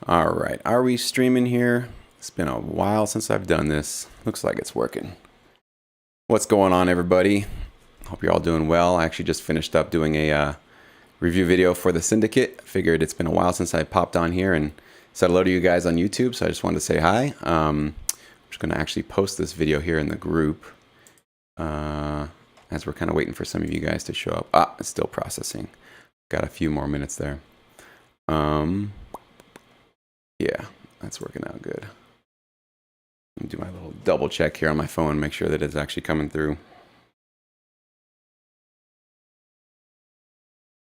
All right, are we streaming here? It's been a while since I've done this. Looks like it's working. What's going on, everybody? Hope you're all doing well. I actually just finished up doing a review video for the Syndicate. Figured it's been a while since I popped on here and said hello to you guys on YouTube, so I just wanted to say hi. I'm just going to actually post this video here in the group as we're kind of waiting for some of you guys to show up. Ah, it's still processing. Got a few more minutes there. Yeah, that's working out good. Let me do my little double check here on my phone, make sure that it's actually coming through.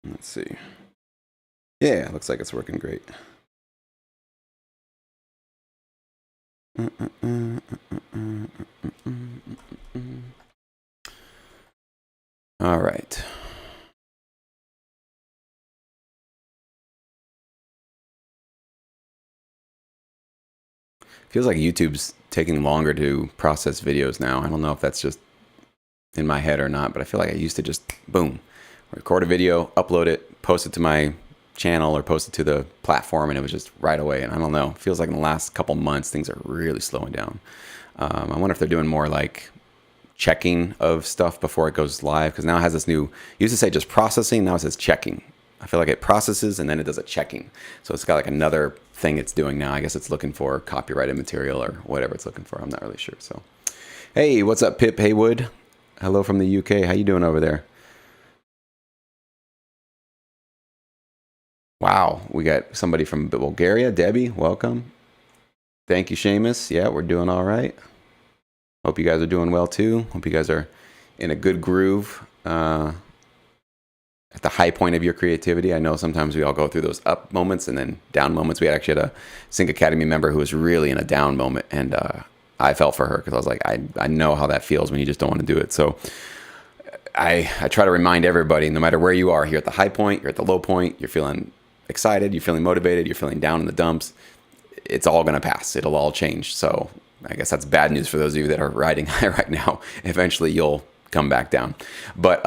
Let's see. Yeah, looks like it's working great. All right. Feels like YouTube's taking longer to process videos now. I don't know if that's just in my head or not, but I feel like I used to just, boom, record a video, upload it, post it to my channel or post it to the platform, and it was just right away. And I don't know, it feels like in the last couple months, things are really slowing down. I wonder if they're doing more like checking of stuff before it goes live, because now it has this new, it used to say just processing, now it says checking. I feel like it processes and then it does a checking. So it's got like another thing it's doing now. I guess it's looking for copyrighted material or whatever it's looking for. I'm not really sure. So, hey, what's up, Pip Haywood? Hello from the UK. How you doing over there? Wow, we got somebody from Bulgaria. Debbie, welcome. Thank you, Seamus. Yeah, we're doing all right. Hope you guys are doing well too. Hope you guys are in a good groove. At the high point of your creativity. I know sometimes we all go through those up moments and then down moments. We actually had a Sync Academy member who was really in a down moment, and I felt for her because I was like, I know how that feels when you just don't want to do it. So I try to remind everybody, no matter where you are, you're at the high point, you're at the low point, you're feeling excited, you're feeling motivated, you're feeling down in the dumps, it's all going to pass. It'll all change. So I guess that's bad news for those of you that are riding high right now. Eventually you'll come back down. But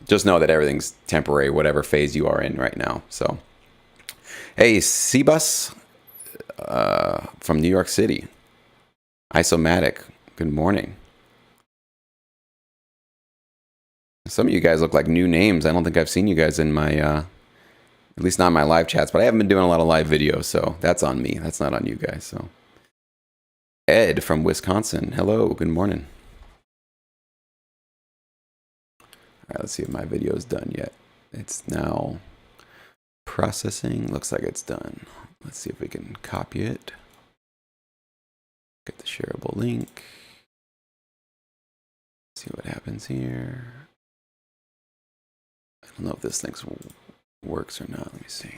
just know that everything's temporary, whatever phase you are in right now. So, hey, Cbus from New York City. Isomatic, good morning. Some of you guys look like new names. I don't think I've seen you guys in my, at least not in my live chats, but I haven't been doing a lot of live videos, so that's on me. That's not on you guys. So, Ed from Wisconsin. Hello, good morning. All right, let's see if my video is done yet. It's now processing. Looks like it's done. Let's see if we can copy it. Get the shareable link. See what happens here. I don't know if this thing works or not. Let me see.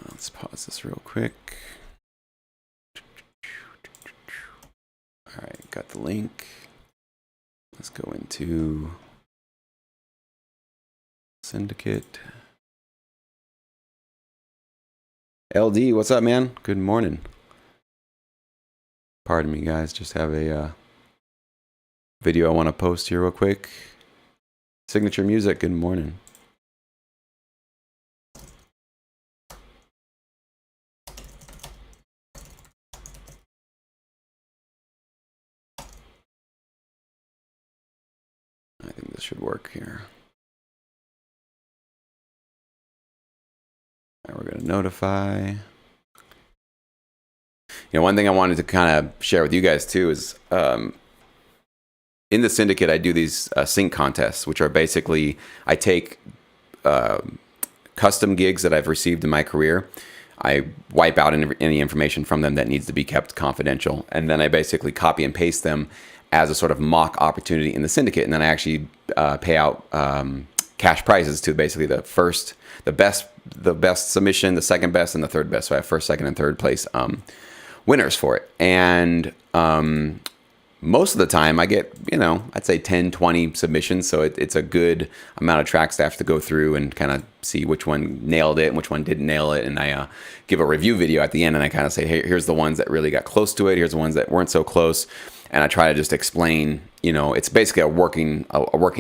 Let's pause this real quick. All right, got the link. Let's go into Syndicate. LD, what's up, man? Good morning. Pardon me, guys. Just have a video I want to post here real quick. Signature music, good morning. I think this should work here. All right, we're going to notify. You know, one thing I wanted to kind of share with you guys too is in the Syndicate, I do these sync contests, which are basically, I take custom gigs that I've received in my career. I wipe out any information from them that needs to be kept confidential. And then I basically copy and paste them as a sort of mock opportunity in the Syndicate. And then I actually pay out cash prizes to basically the best submission, the second best, and the third best. So I have first, second, and third place winners for it. And most of the time I get, you know, I'd say 10, 20 submissions. So it's a good amount of track staff to go through and kind of see which one nailed it and which one didn't nail it. And I give a review video at the end and I kind of say, hey, here's the ones that really got close to it. Here's the ones that weren't so close. And I try to just explain, it's basically a working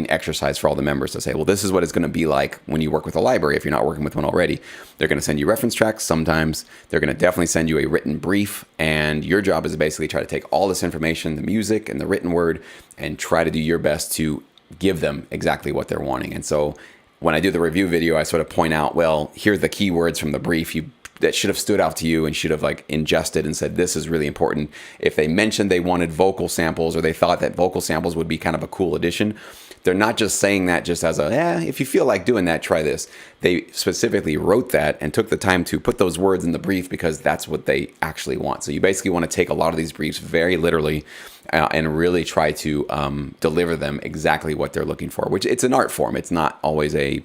exercise for all the members to say, well, this is what it's going to be like when you work with a library. If you're not working with one already, they're going to send you reference tracks. Sometimes they're going to definitely send you a written brief. And your job is to basically try to take all this information, the music and the written word, and try to do your best to give them exactly what they're wanting. And so when I do the review video, I sort of point out, well, here's the keywords from the brief that should have stood out to you and should have like ingested and said, this is really important. If they mentioned they wanted vocal samples or they thought that vocal samples would be kind of a cool addition, they're not just saying that just as if you feel like doing that, try this. They specifically wrote that and took the time to put those words in the brief because that's what they actually want. So you basically want to take a lot of these briefs very literally and really try to deliver them exactly what they're looking for, which it's an art form. It's not always a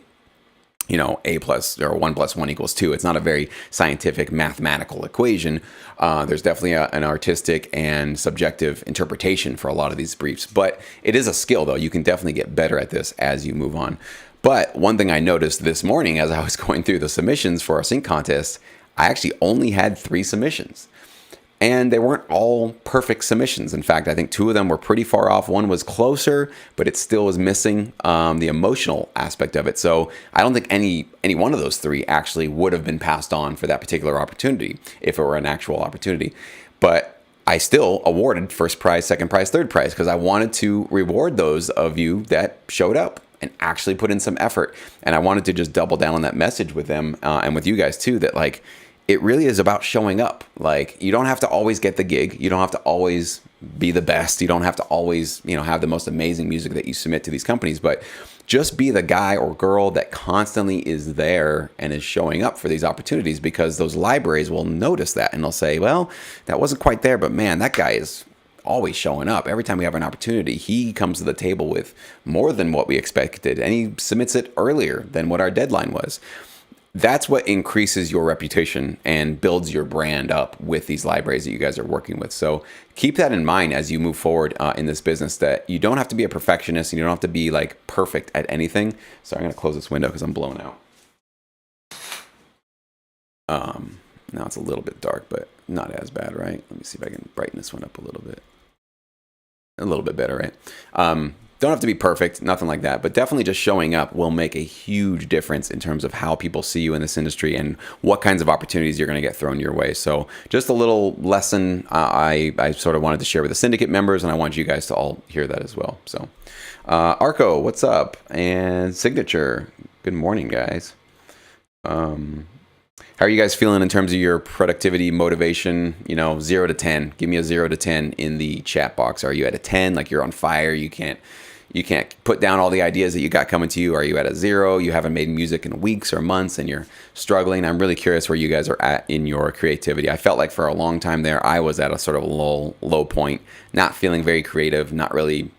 A plus or 1 + 1 = 2. It's not a very scientific mathematical equation. There's definitely an artistic and subjective interpretation for a lot of these briefs, but it is a skill though. You can definitely get better at this as you move on. But one thing I noticed this morning as I was going through the submissions for our sync contest, I actually only had 3 submissions. And they weren't all perfect submissions. In fact, I think 2 of them were pretty far off. One was closer, but it still was missing the emotional aspect of it. So I don't think any one of those 3 actually would have been passed on for that particular opportunity if it were an actual opportunity. But I still awarded first prize, second prize, third prize because I wanted to reward those of you that showed up and actually put in some effort. And I wanted to just double down on that message with them and with you guys too, that like, it really is about showing up. Like, you don't have to always get the gig. You don't have to always be the best. You don't have to always, have the most amazing music that you submit to these companies, but just be the guy or girl that constantly is there and is showing up for these opportunities, because those libraries will notice that and they'll say, well, that wasn't quite there, but man, that guy is always showing up. Every time we have an opportunity, he comes to the table with more than what we expected, and he submits it earlier than what our deadline was. That's what increases your reputation and builds your brand up with these libraries that you guys are working with. So keep that in mind as you move forward in this business, that you don't have to be a perfectionist and you don't have to be like perfect at anything. So I'm going to close this window because I'm blown out. Now it's a little bit dark, but not as bad, right? Let me see if I can brighten this one up a little bit. A little bit better, right? Don't have to be perfect, nothing like that, but definitely just showing up will make a huge difference in terms of how people see you in this industry and what kinds of opportunities you're going to get thrown your way. So just a little lesson I sort of wanted to share with the syndicate members, and I want you guys to all hear that as well. So Arco, what's up? And Signature, good morning, guys. How are you guys feeling in terms of your productivity, motivation, 0 to 10? Give me a 0 to 10 in the chat box. Are you at a 10, like you're on fire, you can't put down all the ideas that you got coming to you? Are you at a 0? You haven't made music in weeks or months and you're struggling? I'm really curious where you guys are at in your creativity. I felt like for a long time there, I was at a sort of low point, not feeling very creative, not really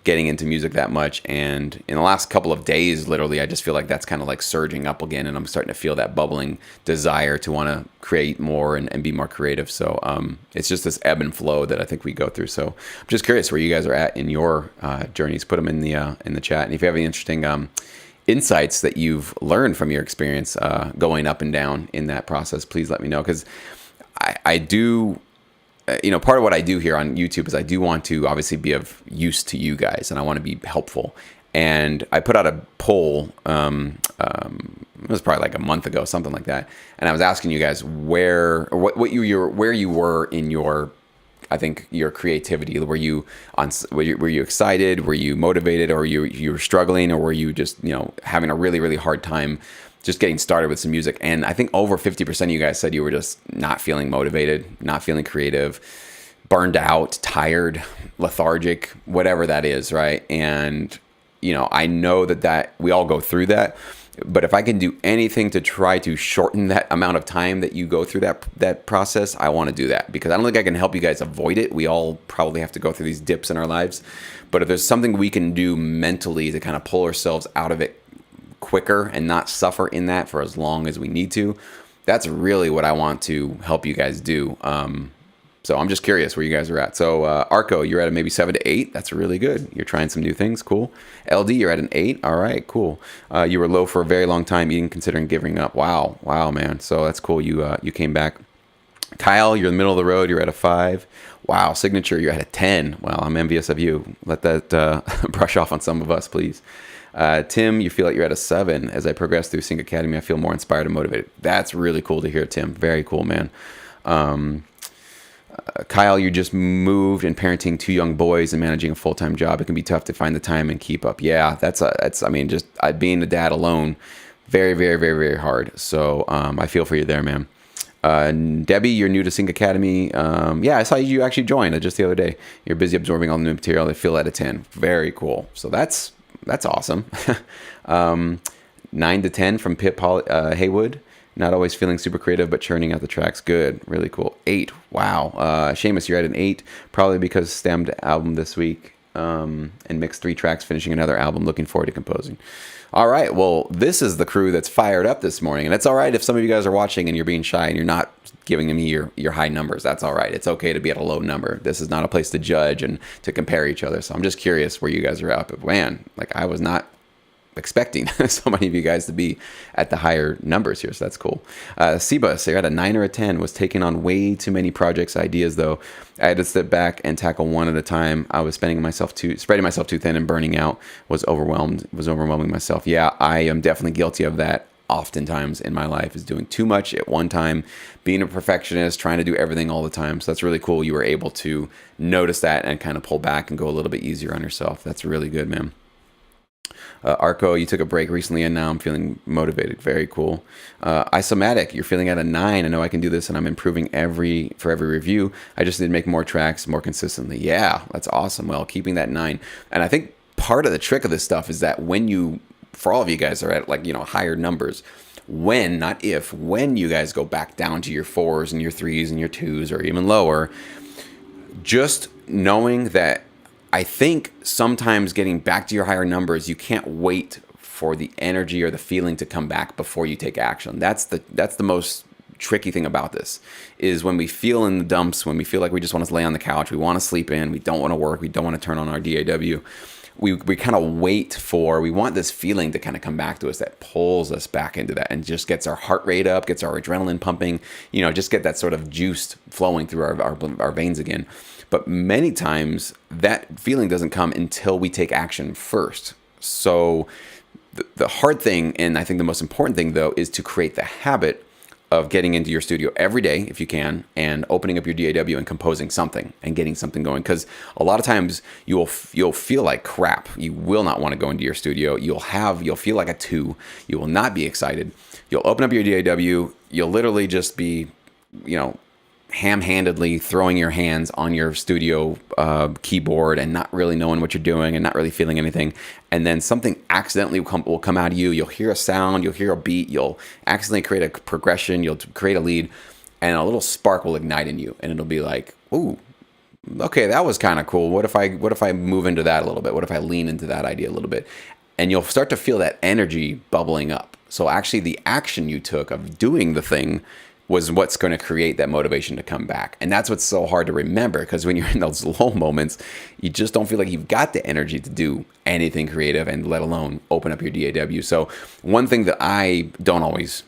getting into music that much. And in the last couple of days, literally, I just feel like that's kind of like surging up again. And I'm starting to feel that bubbling desire to want to create more and be more creative. So it's just this ebb and flow that I think we go through. So I'm just curious where you guys are at in your journeys. Put them in the chat. And if you have any interesting insights that you've learned from your experience going up and down in that process, please let me know. Because I do... part of what I do here on YouTube is I do want to obviously be of use to you guys, and I want to be helpful. And I put out a poll, it was probably like a month ago, something like that. And I was asking you guys where you were in your, I think, your creativity. Were you excited? Were you motivated? Or you were struggling? Or were you just, having a really, really hard time just getting started with some music? And I think over 50% of you guys said you were just not feeling motivated, not feeling creative, burned out, tired, lethargic, whatever that is, right? And, I know that we all go through that. But if I can do anything to try to shorten that amount of time that you go through that process, I want to do that, because I don't think I can help you guys avoid it. We all probably have to go through these dips in our lives. But if there's something we can do mentally to kind of pull ourselves out of it quicker and not suffer in that for as long as we need to, that's really what I want to help you guys do. So I'm just curious where you guys are at. So Arco, you're at a maybe 7 to 8. That's really good. You're trying some new things. Cool. LD, you're at an 8. All right, cool. You were low for a very long time, even considering giving up. Wow, man. So that's cool. You came back. Kyle, you're in the middle of the road. You're at a 5. Wow, Signature, you're at a 10. Well, I'm envious of you. Let that brush off on some of us, please. Tim, you feel like you're at a 7. As I progress through Sync Academy, I feel more inspired and motivated. That's really cool to hear, Tim. Very cool, man. Kyle, you just moved and parenting 2 young boys and managing a full-time job. It can be tough to find the time and keep up. Yeah, that's I mean, just being a dad alone, very, very, very, very hard. So I feel for you there, man. Debbie, you're new to Sync Academy. Yeah, I saw you actually joined just the other day. You're busy absorbing all the new material. I feel at a 10. Very cool. So that's awesome. 9 to 10 from Pip Haywood. Not always feeling super creative, but churning out the tracks. Good. Really cool. 8. Wow. Seamus, you're at an 8. Probably because stemmed album this week. And mixed 3 tracks, finishing another album. Looking forward to composing. All right. Well, this is the crew that's fired up this morning. And it's all right if some of you guys are watching and you're being shy and you're not giving me your high numbers. That's all right. It's okay to be at a low number. This is not a place to judge and to compare each other. So I'm just curious where you guys are at. But man, like I was not expecting so many of you guys to be at the higher numbers here, so that's cool. Seba, so you're at a 9 or a 10, was taking on way too many projects ideas though. I had to step back and tackle one at a time. I was spreading myself too thin and burning out, was overwhelming myself. Yeah, I am definitely guilty of that oftentimes in my life, is doing too much at one time, being a perfectionist, trying to do everything all the time. So that's really cool you were able to notice that and kind of pull back and go a little bit easier on yourself. That's really good, man. Arco, you took a break recently and now I'm feeling motivated. Very cool. Isomatic, you're feeling at a 9. I know I can do this and I'm improving for every review. I just need to make more tracks more consistently. Yeah, that's awesome. Well, keeping that 9. And I think part of the trick of this stuff is that for all of you guys are at higher numbers, not if, when you guys go back down to your 4s and your 3s and your 2s or even lower, just knowing that I think sometimes getting back to your higher numbers, you can't wait for the energy or the feeling to come back before you take action. That's the most tricky thing about this, is when we feel in the dumps, when we feel like we just want to lay on the couch, we want to sleep in, we don't want to work, we don't want to turn on our DAW. We kind of we want this feeling to kind of come back to us that pulls us back into that and just gets our heart rate up, gets our adrenaline pumping, just get that sort of juice flowing through our veins again. But many times that feeling doesn't come until we take action first. So the hard thing, and I think the most important thing though, is to create the habit of getting into your studio every day if you can, and opening up your DAW and composing something and getting something going. Because a lot of times you'll feel like crap. You will not want to go into your studio. You'll feel like a 2. You will not be excited. You'll open up your DAW. You'll literally just be, ham-handedly throwing your hands on your studio keyboard and not really knowing what you're doing and not really feeling anything. And then something accidentally will come out of you. You'll hear a sound, you'll hear a beat, you'll accidentally create a progression, you'll create a lead, and a little spark will ignite in you. And it'll be like, ooh, okay, that was kind of cool. What if I move into that a little bit? What if I lean into that idea a little bit? And you'll start to feel that energy bubbling up. So actually the action you took of doing the thing was what's going to create that motivation to come back. And that's what's so hard to remember, because when you're in those low moments, you just don't feel like you've got the energy to do anything creative, and let alone open up your DAW. So one thing that I don't always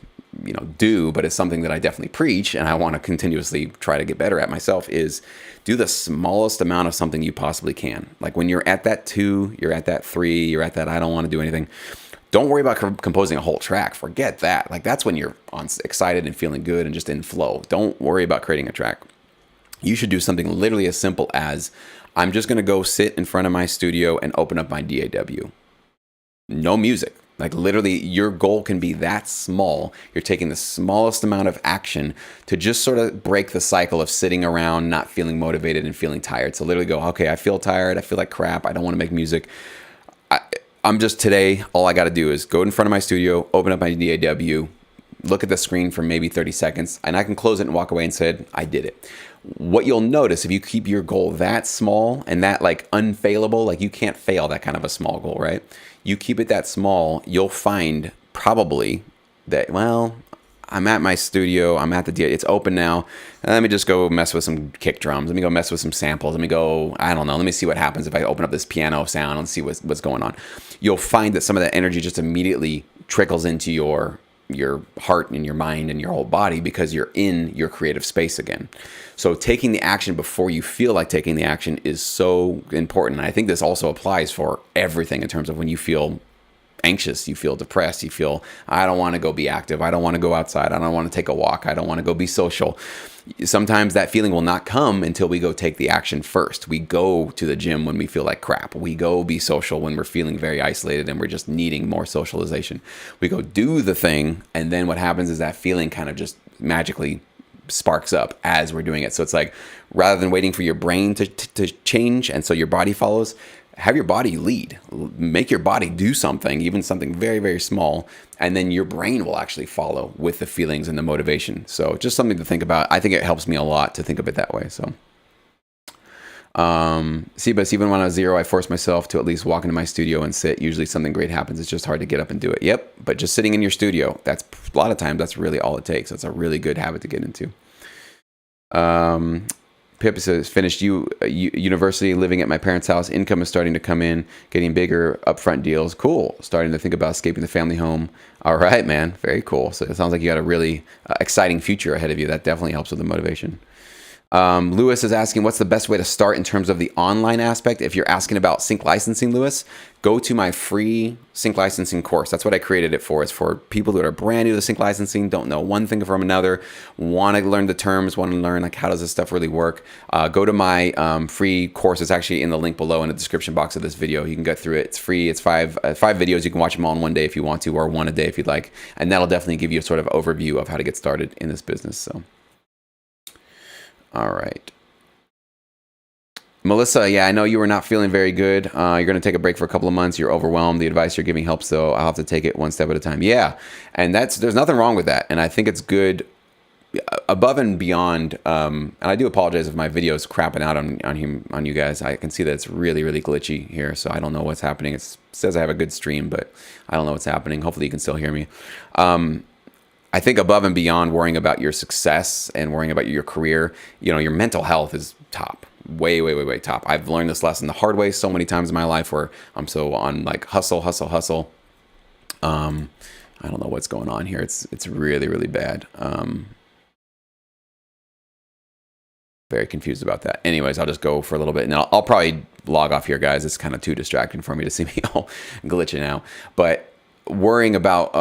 do, but it's something that I definitely preach and I want to continuously try to get better at myself, is do the smallest amount of something you possibly can. Like when you're at that 2, you're at that 3, you're at that I don't want to do anything, don't worry about composing a whole track. Forget that. Like that's when you're excited and feeling good and just in flow. Don't worry about creating a track. You should do something literally as simple as, I'm just going to go sit in front of my studio and open up my DAW. No music. Like literally your goal can be that small. You're taking the smallest amount of action to just sort of break the cycle of sitting around, not feeling motivated and feeling tired. So literally go, okay, I feel tired. I feel like crap. I don't want to make music. I'm just today, all I got to do is go in front of my studio, open up my DAW, look at the screen for maybe 30 seconds, and I can close it and walk away and say, I did it. What you'll notice, if you keep your goal that small and that like unfailable, like you can't fail that kind of a small goal, right? You keep it that small, you'll find probably that, well, I'm at my studio, I'm at the DAW, it's open now. Let me just go mess with some kick drums. Let me go mess with some samples. Let me go, I don't know, let me see what happens if I open up this piano sound and see what's going on. You'll find that some of that energy just immediately trickles into your your heart and your mind and your whole body because you're in your creative space again. So taking the action before you feel like taking the action is so important. And I think this also applies for everything in terms of when you feel anxious, you feel depressed, you feel, I don't want to go be active, I don't want to go outside, I don't want to take a walk, I don't want to go be social. Sometimes that feeling will not come until we go take the action first. We go to the gym when we feel like crap. We go be social when we're feeling very isolated and we're just needing more socialization. We go do the thing, and then what happens is that feeling kind of just magically sparks up as we're doing it. So it's like, rather than waiting for your brain to change and so your body follows, have your body lead. Make your body do something, even something very, very small, and then your brain will actually follow with the feelings and the motivation. So just something to think about. I think it helps me a lot to think of it that way. So, but even when I was 0, I forced myself to at least walk into my studio and sit. Usually something great happens. It's just hard to get up and do it. Yep, but just sitting in your studio, that's a lot of times, that's really all it takes. That's a really good habit to get into. Pip says, finished university, living at my parents' house. Income is starting to come in, getting bigger upfront deals. Cool. Starting to think about escaping the family home. All right, man. Very cool. So it sounds like you got a really exciting future ahead of you. That definitely helps with the motivation. Lewis is asking, what's the best way to start in terms of the online aspect? If you're asking about sync licensing, Lewis, go to my free sync licensing course. That's what I created it for. It's for people that are brand new to sync licensing, don't know one thing from another, want to learn the terms, want to learn like how does this stuff really work. Go to my free course. It's actually in the link below in the description box of this video. You can go through it. It's free. It's five videos. You can watch them all in one day if you want to, or one a day if you'd like. And that'll definitely give you a sort of overview of how to get started in this business. So. All right. Melissa, yeah, I know you were not feeling very good. You're going to take a break for a couple of months. You're overwhelmed. The advice you're giving helps, though. I'll have to take it one step at a time. Yeah, and there's nothing wrong with that. And I think it's good above and beyond. And I do apologize if my video is crapping out on you guys. I can see that it's really, really glitchy here, so I don't know what's happening. It says I have a good stream, but I don't know what's happening. Hopefully you can still hear me. I think above and beyond worrying about your success and worrying about your career, your mental health is top. Way, way, way, way top. I've learned this lesson the hard way so many times in my life where I'm so on like hustle. I don't know what's going on here. It's really, really bad. Very confused about that. Anyways, I'll just go for a little bit and I'll probably log off here, guys. It's kind of too distracting for me to see me all glitching out. But worrying about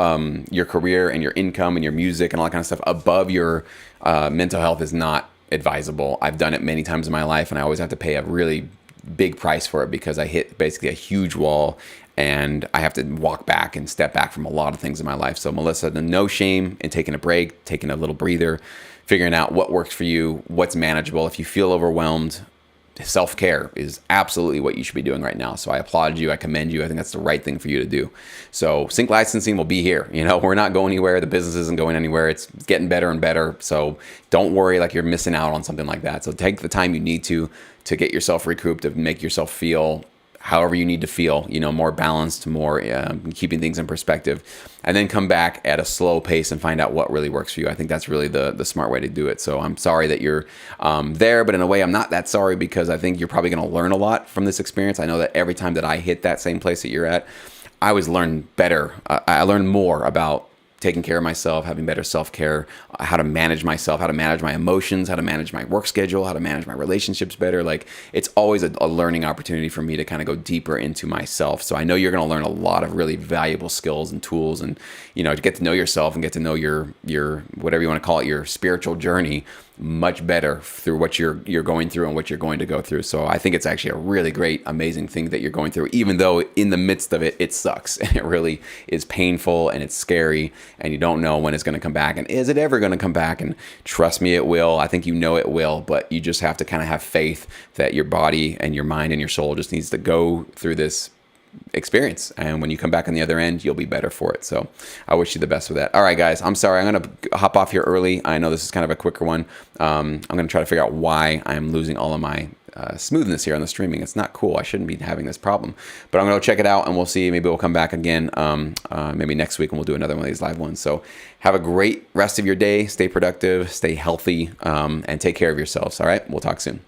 your career and your income and your music and all that kind of stuff above your mental health is not advisable. I've done it many times in my life and I always have to pay a really big price for it because I hit basically a huge wall and I have to walk back and step back from a lot of things in my life. So Melissa, no shame in taking a break, taking a little breather, figuring out what works for you, what's manageable. If you feel overwhelmed, self-care is absolutely what you should be doing right now. So I applaud you. I commend you. I think that's the right thing for you to do. So sync licensing will be here. We're not going anywhere. The business isn't going anywhere. It's getting better and better. So don't worry like you're missing out on something like that. So take the time you need to get yourself recouped, to make yourself feel however you need to feel, more balanced, more keeping things in perspective, and then come back at a slow pace and find out what really works for you. I think that's really the smart way to do it. So I'm sorry that you're there, but in a way I'm not that sorry because I think you're probably going to learn a lot from this experience. I know that every time that I hit that same place that you're at, I always learn better. I learned more about taking care of myself, having better self-care, how to manage myself, how to manage my emotions, how to manage my work schedule, how to manage my relationships better. Like it's always a learning opportunity for me to kind of go deeper into myself. So I know you're going to learn a lot of really valuable skills and tools and, to get to know yourself and get to know your whatever you want to call it, your spiritual journey much better through what you're going through and what you're going to go through. So I think it's actually a really great, amazing thing that you're going through, even though in the midst of it, it sucks and it really is painful and it's scary and you don't know when it's going to come back and is it ever going to come back? And trust me, it will. I think it will, but you just have to kind of have faith that your body and your mind and your soul just needs to go through this experience, and when you come back on the other end, you'll be better for it. So I wish you the best with that. All right, guys, I'm sorry, I'm gonna hop off here early. I know this is kind of a quicker one. I'm gonna try to figure out why I'm losing all of my smoothness here on the streaming. It's not cool. I shouldn't be having this problem, but I'm gonna go check it out and we'll see. Maybe we'll come back again maybe next week and we'll do another one of these live ones. So have a great rest of your day. Stay productive, stay healthy, and take care of yourselves. All right, we'll talk soon.